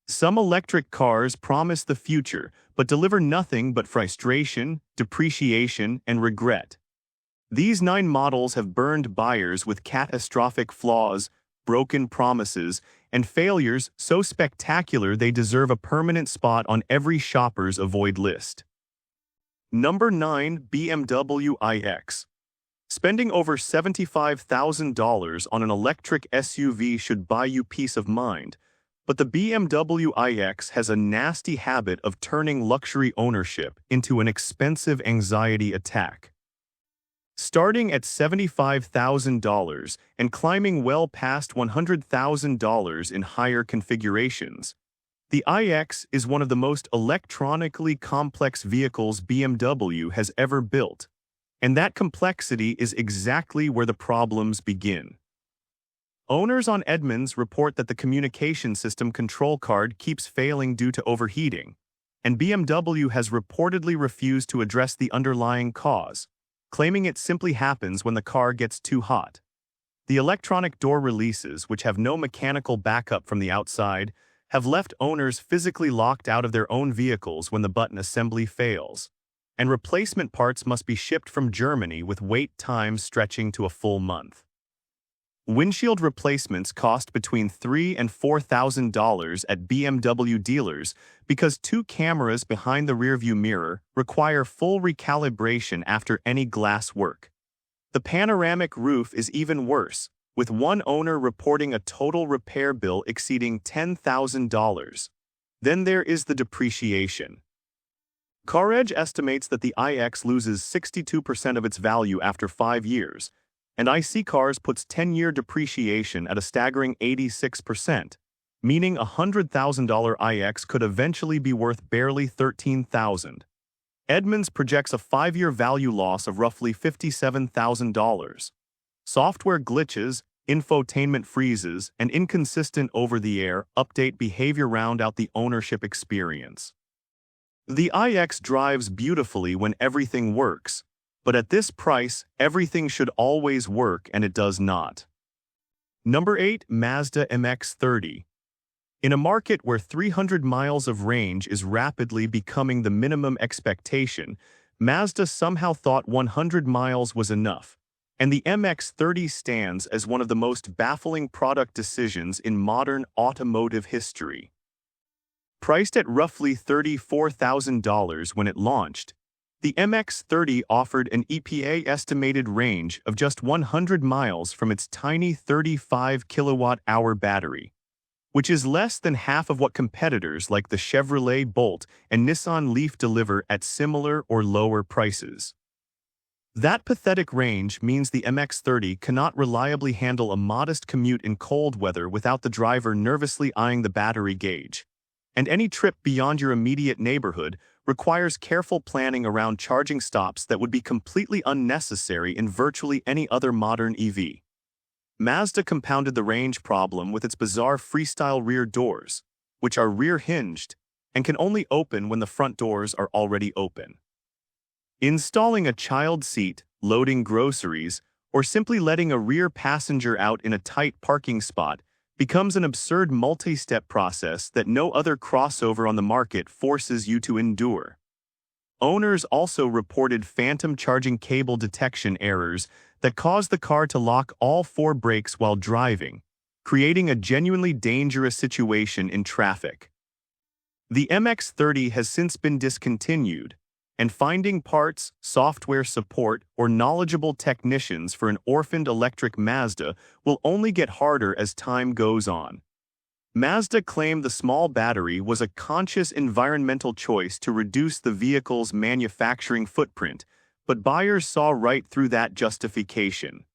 Some electric cars promise the future, but deliver nothing but frustration, depreciation, and regret. These 9 models have burned buyers with catastrophic flaws, broken promises, and failures so spectacular they deserve a permanent spot on every shopper's avoid list. Number 9. BMW iX. Spending over $75,000 on an electric SUV should buy you peace of mind, but the BMW iX has a nasty habit of turning luxury ownership into an expensive anxiety attack. Starting at $75,000 and climbing well past $100,000 in higher configurations, the iX is one of the most electronically complex vehicles BMW has ever built, and that complexity is exactly where the problems begin. Owners on Edmunds report that the communication system control card keeps failing due to overheating, and BMW has reportedly refused to address the underlying cause, claiming it simply happens when the car gets too hot. The electronic door releases, which have no mechanical backup from the outside, have left owners physically locked out of their own vehicles when the button assembly fails, and replacement parts must be shipped from Germany with wait times stretching to a full month. Windshield replacements cost between $3,000 and $4,000 at BMW dealers because 2 cameras behind the rearview mirror require full recalibration after any glass work. The panoramic roof is even worse, with one owner reporting a total repair bill exceeding $10,000. Then there is the depreciation. CarEdge estimates that the iX loses 62% of its value after 5 years, and IC Cars puts 10-year depreciation at a staggering 86%, meaning a $100,000 iX could eventually be worth barely $13,000. Edmunds projects a 5-year value loss of roughly $57,000. Software glitches, infotainment freezes, and inconsistent over-the-air update behavior round out the ownership experience. The iX drives beautifully when everything works, but at this price, everything should always work and it does not. Number 8. Mazda MX-30. In a market where 300 miles of range is rapidly becoming the minimum expectation, Mazda somehow thought 100 miles was enough, and the MX-30 stands as one of the most baffling product decisions in modern automotive history. Priced at roughly $34,000 when it launched, the MX-30 offered an EPA-estimated range of just 100 miles from its tiny 35 kilowatt-hour battery, which is less than half of what competitors like the Chevrolet Bolt and Nissan Leaf deliver at similar or lower prices. That pathetic range means the MX-30 cannot reliably handle a modest commute in cold weather without the driver nervously eyeing the battery gauge, and any trip beyond your immediate neighborhood requires careful planning around charging stops that would be completely unnecessary in virtually any other modern EV. Mazda compounded the range problem with its bizarre freestyle rear doors, which are rear-hinged and can only open when the front doors are already open. Installing a child seat, loading groceries, or simply letting a rear passenger out in a tight parking spot becomes an absurd multi-step process that no other crossover on the market forces you to endure. Owners also reported phantom charging cable detection errors that caused the car to lock all 4 brakes while driving, creating a genuinely dangerous situation in traffic. The MX-30 has since been discontinued, and finding parts, software support, or knowledgeable technicians for an orphaned electric Mazda will only get harder as time goes on. Mazda claimed the small battery was a conscious environmental choice to reduce the vehicle's manufacturing footprint, but buyers saw right through that justification.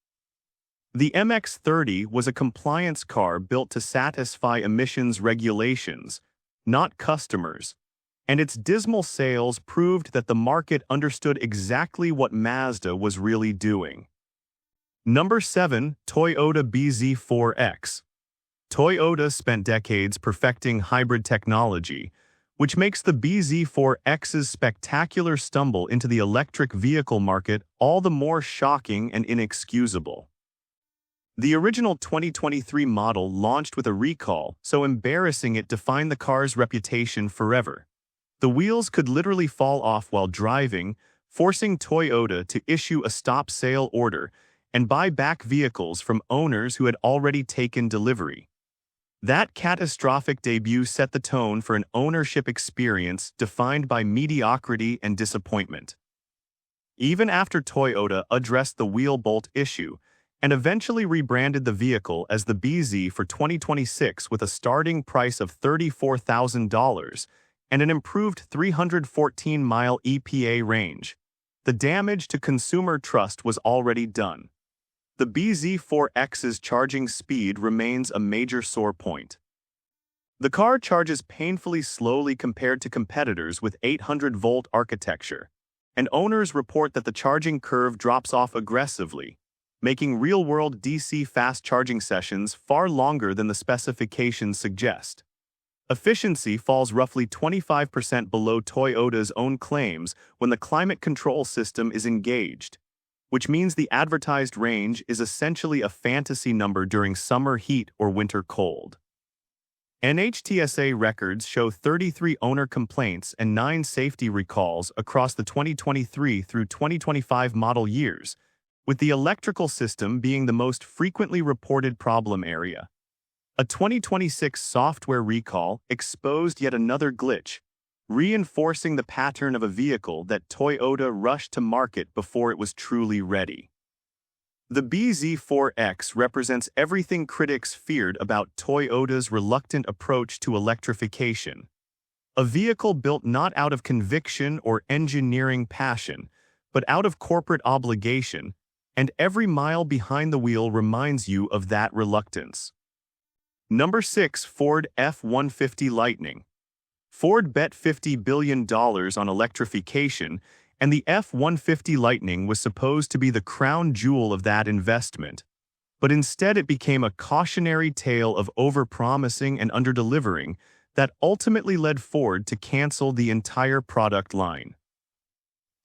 The MX-30 was a compliance car built to satisfy emissions regulations, not customers, and its dismal sales proved that the market understood exactly what Mazda was really doing. Number 7. Toyota bZ4X. Toyota spent decades perfecting hybrid technology, which makes the bZ4X's spectacular stumble into the electric vehicle market all the more shocking and inexcusable. The original 2023 model launched with a recall, so embarrassing it defined the car's reputation forever. The wheels could literally fall off while driving, forcing Toyota to issue a stop sale order and buy back vehicles from owners who had already taken delivery. That catastrophic debut set the tone for an ownership experience defined by mediocrity and disappointment. Even after Toyota addressed the wheel bolt issue and eventually rebranded the vehicle as the BZ for 2026 with a starting price of $34,000 and an improved 314-mile EPA range, the damage to consumer trust was already done. The BZ4X's charging speed remains a major sore point. The car charges painfully slowly compared to competitors with 800-volt architecture, and owners report that the charging curve drops off aggressively, making real-world DC fast charging sessions far longer than the specifications suggest. Efficiency falls roughly 25% below Toyota's own claims when the climate control system is engaged, which means the advertised range is essentially a fantasy number during summer heat or winter cold. NHTSA records show 33 owner complaints and 9 safety recalls across the 2023 through 2025 model years, with the electrical system being the most frequently reported problem area. A 2026 software recall exposed yet another glitch, reinforcing the pattern of a vehicle that Toyota rushed to market before it was truly ready. The BZ4X represents everything critics feared about Toyota's reluctant approach to electrification. A vehicle built not out of conviction or engineering passion, but out of corporate obligation, and every mile behind the wheel reminds you of that reluctance. Number 6. Ford F-150 Lightning. Ford bet $50 billion on electrification, and the F-150 Lightning was supposed to be the crown jewel of that investment. But instead it became a cautionary tale of overpromising and underdelivering that ultimately led Ford to cancel the entire product line.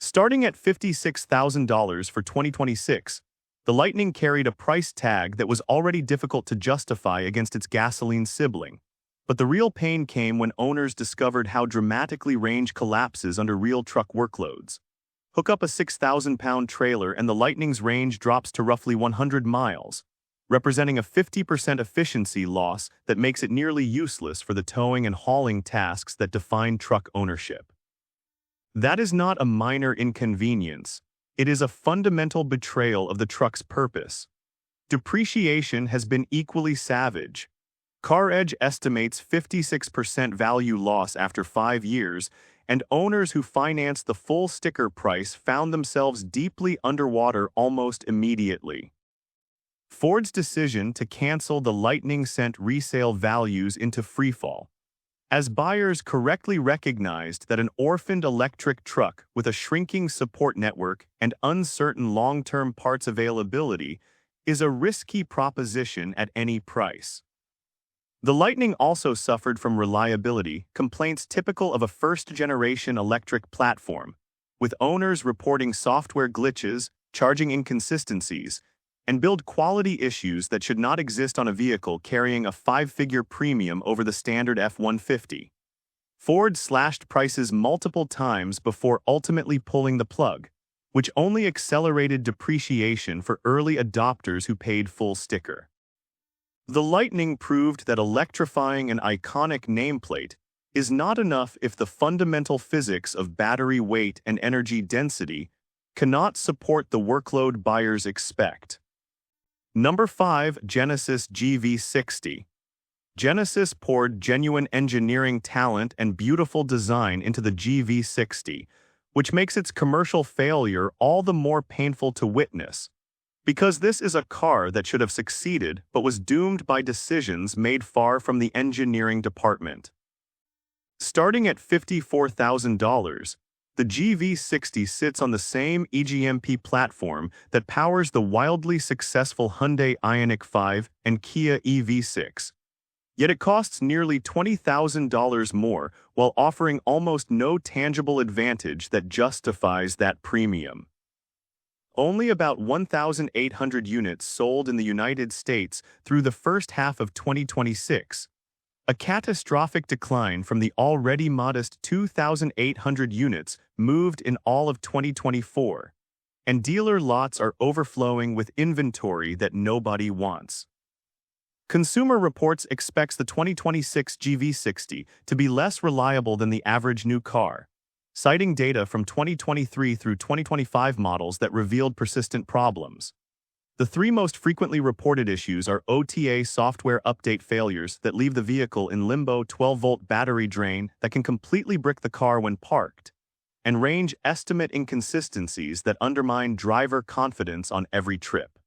Starting at $56,000 for 2026, the Lightning carried a price tag that was already difficult to justify against its gasoline sibling. But the real pain came when owners discovered how dramatically range collapses under real truck workloads. Hook up a 6,000-pound trailer and the Lightning's range drops to roughly 100 miles, representing a 50% efficiency loss that makes it nearly useless for the towing and hauling tasks that define truck ownership. That is not a minor inconvenience. It is a fundamental betrayal of the truck's purpose. Depreciation has been equally savage. CarEdge estimates 56% value loss after 5 years, and owners who financed the full sticker price found themselves deeply underwater almost immediately. Ford's decision to cancel the Lightning sent resale values into freefall, as buyers correctly recognized that an orphaned electric truck with a shrinking support network and uncertain long-term parts availability is a risky proposition at any price. The Lightning also suffered from reliability complaints typical of a first-generation electric platform, with owners reporting software glitches, charging inconsistencies, and build quality issues that should not exist on a vehicle carrying a 5-figure premium over the standard F-150. Ford slashed prices multiple times before ultimately pulling the plug, which only accelerated depreciation for early adopters who paid full sticker. The Lightning proved that electrifying an iconic nameplate is not enough if the fundamental physics of battery weight and energy density cannot support the workload buyers expect. Number 5. Genesis GV60. Genesis poured genuine engineering talent and beautiful design into the GV60, which makes its commercial failure all the more painful to witness, because this is a car that should have succeeded but was doomed by decisions made far from the engineering department. Starting at $54,000, the GV60 sits on the same EGMP platform that powers the wildly successful Hyundai Ioniq 5 and Kia EV6. Yet it costs nearly $20,000 more while offering almost no tangible advantage that justifies that premium. Only about 1,800 units sold in the United States through the first half of 2026, a catastrophic decline from the already modest 2,800 units moved in all of 2024, and dealer lots are overflowing with inventory that nobody wants. Consumer Reports expects the 2026 GV60 to be less reliable than the average new car, citing data from 2023 through 2025 models that revealed persistent problems. The three most frequently reported issues are OTA software update failures that leave the vehicle in limbo, 12-volt battery drain that can completely brick the car when parked, and range estimate inconsistencies that undermine driver confidence on every trip.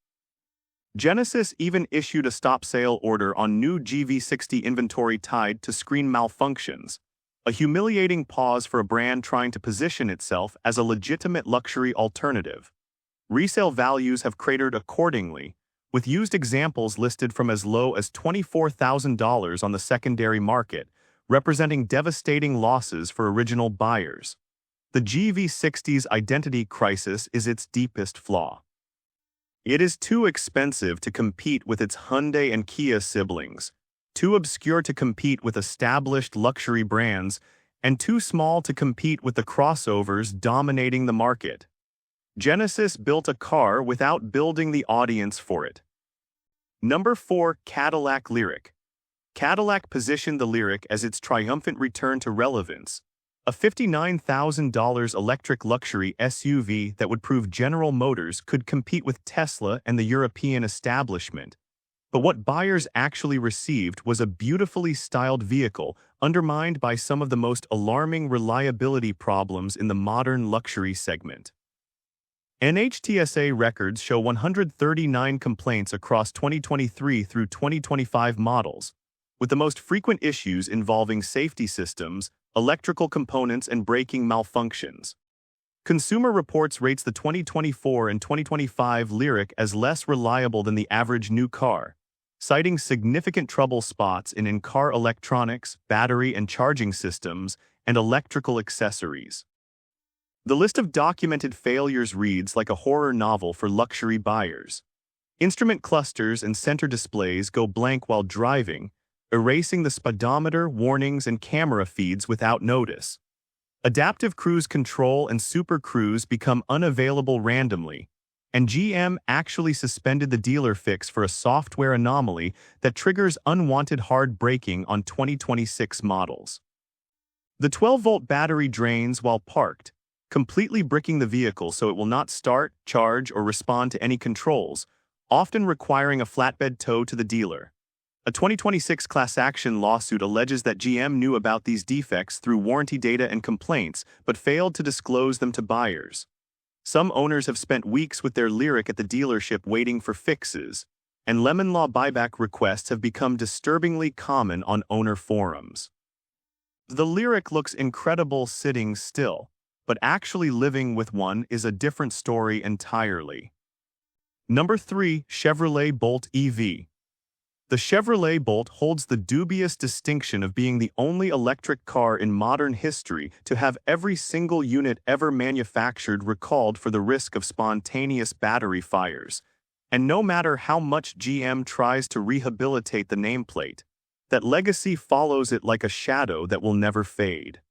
Genesis even issued a stop sale order on new GV60 inventory tied to screen malfunctions, a humiliating pause for a brand trying to position itself as a legitimate luxury alternative. Resale values have cratered accordingly, with used examples listed from as low as $24,000 on the secondary market, representing devastating losses for original buyers. The GV60's identity crisis is its deepest flaw. It is too expensive to compete with its Hyundai and Kia siblings, too obscure to compete with established luxury brands, and too small to compete with the crossovers dominating the market. Genesis built a car without building the audience for it. Number 4. Cadillac Lyriq. Cadillac positioned the Lyriq as its triumphant return to relevance, a $59,000 electric luxury SUV that would prove General Motors could compete with Tesla and the European establishment. But what buyers actually received was a beautifully styled vehicle undermined by some of the most alarming reliability problems in the modern luxury segment. NHTSA records show 139 complaints across 2023 through 2025 models, with the most frequent issues involving safety systems, electrical components, and braking malfunctions. Consumer Reports rates the 2024 and 2025 Lyriq as less reliable than the average new car, citing significant trouble spots in in-car electronics, battery and charging systems, and electrical accessories. The list of documented failures reads like a horror novel for luxury buyers. Instrument clusters and center displays go blank while driving, erasing the speedometer, warnings, and camera feeds without notice. Adaptive Cruise Control and Super Cruise become unavailable randomly, and GM actually suspended the dealer fix for a software anomaly that triggers unwanted hard braking on 2026 models. The 12-volt battery drains while parked, completely bricking the vehicle so it will not start, charge, or respond to any controls, often requiring a flatbed tow to the dealer. A 2026 class action lawsuit alleges that GM knew about these defects through warranty data and complaints, but failed to disclose them to buyers. Some owners have spent weeks with their Lyriq at the dealership waiting for fixes, and lemon law buyback requests have become disturbingly common on owner forums. The Lyriq looks incredible sitting still, but actually living with one is a different story entirely. Number 3. Chevrolet Bolt EV. The Chevrolet Bolt holds the dubious distinction of being the only electric car in modern history to have every single unit ever manufactured recalled for the risk of spontaneous battery fires. And no matter how much GM tries to rehabilitate the nameplate, that legacy follows it like a shadow that will never fade.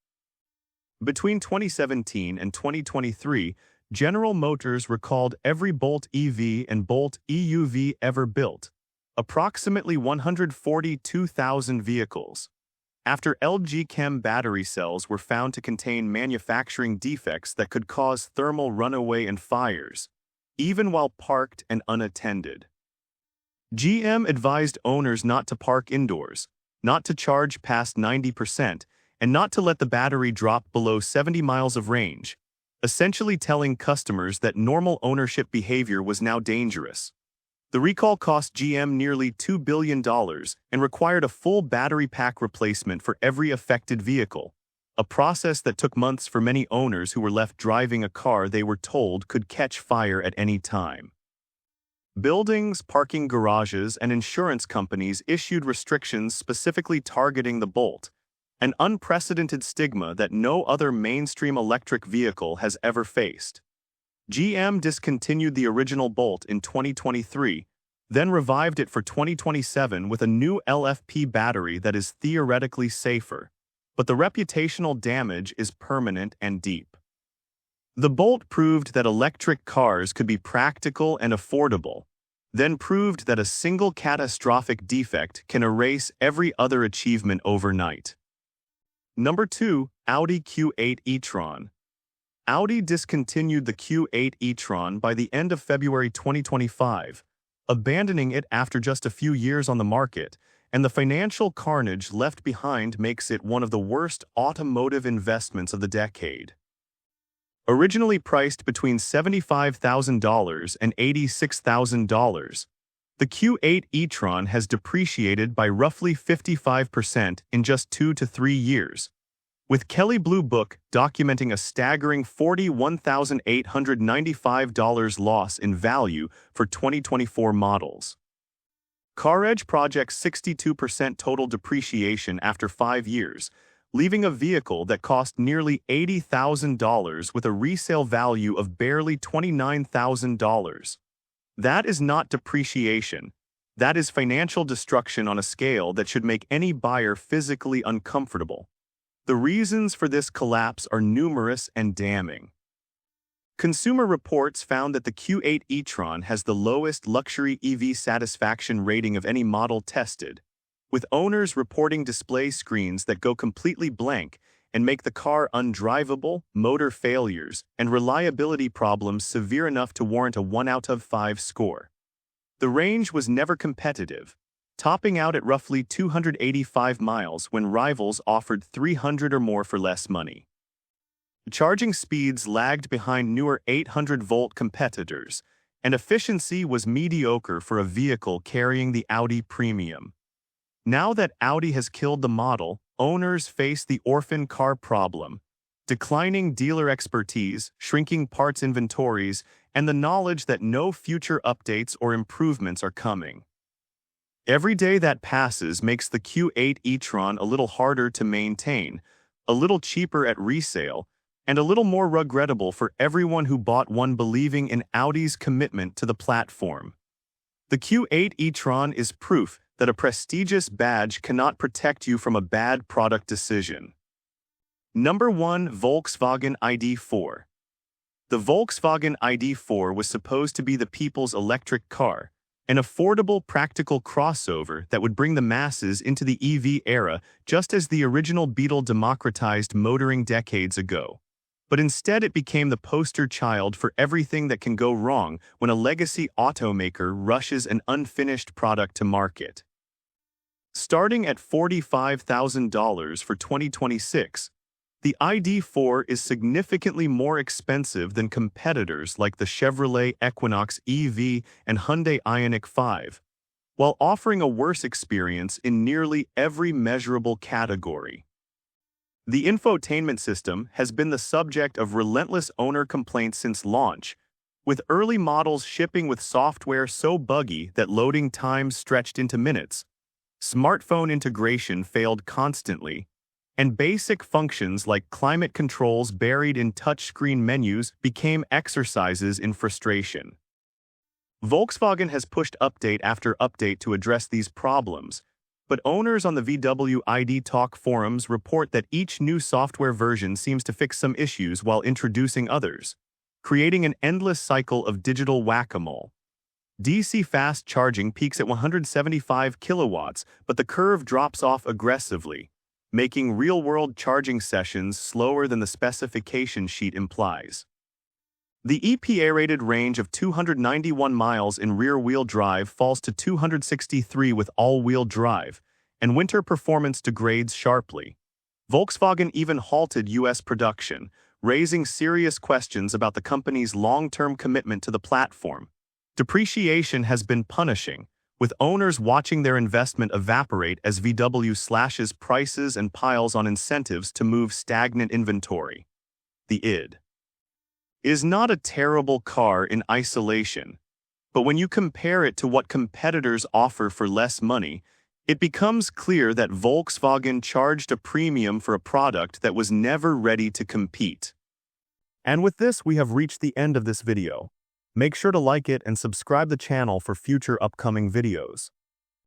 Between 2017 and 2023, General Motors recalled every Bolt EV and Bolt EUV ever built, approximately 142,000 vehicles, after LG Chem battery cells were found to contain manufacturing defects that could cause thermal runaway and fires, even while parked and unattended. GM advised owners not to park indoors, not to charge past 90%, and not to let the battery drop below 70 miles of range, essentially telling customers that normal ownership behavior was now dangerous. The recall cost GM nearly $2 billion and required a full battery pack replacement for every affected vehicle, a process that took months for many owners who were left driving a car they were told could catch fire at any time. Buildings, parking garages, and insurance companies issued restrictions specifically targeting the Bolt, an unprecedented stigma that no other mainstream electric vehicle has ever faced. GM discontinued the original Bolt in 2023, then revived it for 2027 with a new LFP battery that is theoretically safer, but the reputational damage is permanent and deep. The Bolt proved that electric cars could be practical and affordable, then proved that a single catastrophic defect can erase every other achievement overnight. Number 2. Audi Q8 e-tron. Audi discontinued the Q8 e-tron by the end of February 2025, abandoning it after just a few years on the market, and the financial carnage left behind makes it one of the worst automotive investments of the decade. Originally priced between $75,000 and $86,000, the Q8 e-tron has depreciated by roughly 55% in just 2 to 3 years, with Kelley Blue Book documenting a staggering $41,895 loss in value for 2024 models. CarEdge projects 62% total depreciation after 5 years, leaving a vehicle that cost nearly $80,000 with a resale value of barely $29,000. That is not depreciation. That is financial destruction on a scale that should make any buyer physically uncomfortable. The reasons for this collapse are numerous and damning. Consumer Reports found that the Q8 e-tron has the lowest luxury EV satisfaction rating of any model tested, with owners reporting display screens that go completely blank and make the car undrivable, motor failures, and reliability problems severe enough to warrant a 1 out of 5 score. The range was never competitive, topping out at roughly 285 miles when rivals offered 300 or more for less money. Charging speeds lagged behind newer 800-volt competitors, and efficiency was mediocre for a vehicle carrying the Audi premium. Now that Audi has killed the model, owners face the orphan car problem: declining dealer expertise, shrinking parts inventories, and the knowledge that no future updates or improvements are coming. Every day that passes makes the Q8 e-tron a little harder to maintain, a little cheaper at resale, and a little more regrettable for everyone who bought one believing in Audi's commitment to the platform. The Q8 e-tron is proof that a prestigious badge cannot protect you from a bad product decision. Number 1. Volkswagen ID.4. The Volkswagen ID.4 was supposed to be the people's electric car, an affordable, practical crossover that would bring the masses into the EV era just as the original Beetle democratized motoring decades ago. But instead it became the poster child for everything that can go wrong when a legacy automaker rushes an unfinished product to market. Starting at $45,000 for 2026, the ID.4 is significantly more expensive than competitors like the Chevrolet Equinox EV and Hyundai Ioniq 5, while offering a worse experience in nearly every measurable category. The infotainment system has been the subject of relentless owner complaints since launch, with early models shipping with software so buggy that loading times stretched into minutes. Smartphone integration failed constantly, and basic functions like climate controls buried in touchscreen menus became exercises in frustration. Volkswagen has pushed update after update to address these problems, but owners on the VW ID Talk forums report that each new software version seems to fix some issues while introducing others, creating an endless cycle of digital whack-a-mole. DC fast charging peaks at 175 kilowatts, but the curve drops off aggressively, making real-world charging sessions slower than the specification sheet implies. The EPA-rated range of 291 miles in rear-wheel drive falls to 263 with all-wheel drive, and winter performance degrades sharply. Volkswagen even halted U.S. production, raising serious questions about the company's long-term commitment to the platform. Depreciation has been punishing, with owners watching their investment evaporate as VW slashes prices and piles on incentives to move stagnant inventory. The ID is not a terrible car in isolation, but when you compare it to what competitors offer for less money, it becomes clear that Volkswagen charged a premium for a product that was never ready to compete. And with this, we have reached the end of this video. Make sure to like it and subscribe the channel for future upcoming videos.